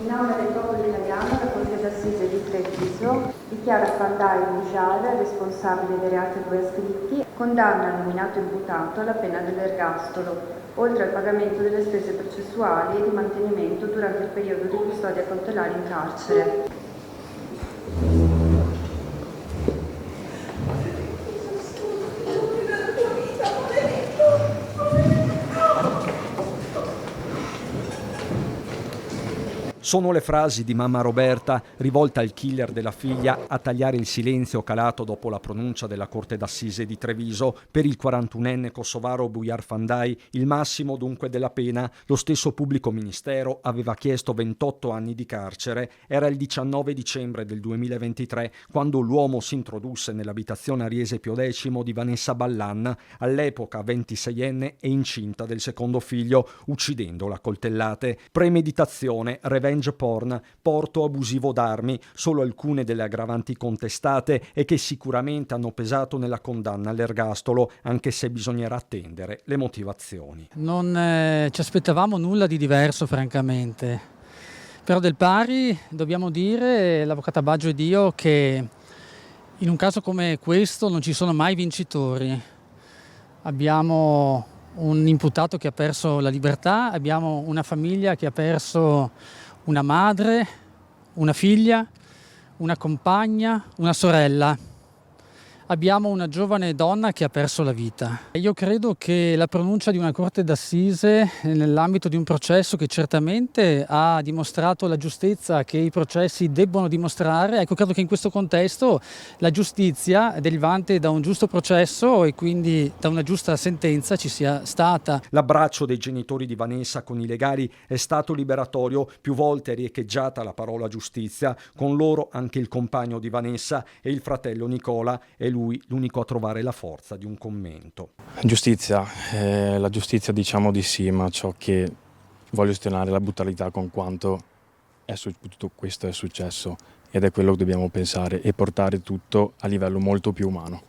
In nome del popolo italiano, la Corte d'Assise di Treviso dichiara Fandai Bujar responsabile dei reati a lui ascritti, condanna il nominato imputato alla pena dell'ergastolo, oltre al pagamento delle spese processuali e di mantenimento durante il periodo di custodia cautelare in carcere. Sono le frasi di mamma Roberta, rivolta al killer della figlia, a tagliare il silenzio calato dopo la pronuncia della Corte d'Assise di Treviso. Per il 41enne kosovaro Bujar Fandai, il massimo dunque della pena. Lo stesso pubblico ministero aveva chiesto 28 anni di carcere. Era il 19 dicembre del 2023 quando l'uomo si introdusse nell'abitazione a Riese Pio X di Vanessa Ballan, all'epoca 26enne e incinta del secondo figlio, uccidendola a coltellate. Premeditazione, revenge porn, porto abusivo d'armi, solo alcune delle aggravanti contestate e che sicuramente hanno pesato nella condanna all'ergastolo, anche se bisognerà attendere le motivazioni. Non ci aspettavamo nulla di diverso, francamente. Però del pari dobbiamo dire, l'avvocata Baggio ed io, che in un caso come questo non ci sono mai vincitori. Abbiamo un imputato che ha perso la libertà, abbiamo una famiglia che ha perso una madre, una figlia, una compagna, una sorella. Abbiamo una giovane donna che ha perso la vita. Io credo che la pronuncia di una corte d'assise nell'ambito di un processo che certamente ha dimostrato la giustezza che i processi debbono dimostrare, ecco, credo che in questo contesto la giustizia derivante da un giusto processo e quindi da una giusta sentenza ci sia stata. L'abbraccio dei genitori di Vanessa con i legali è stato liberatorio, più volte è riecheggiata la parola giustizia, con loro anche il compagno di Vanessa e il fratello Nicola, e lui l'unico a trovare la forza di un commento. Giustizia, la giustizia diciamo di sì, ma ciò che voglio sostenere è la brutalità con quanto tutto questo è successo, ed è quello che dobbiamo pensare e portare tutto a livello molto più umano.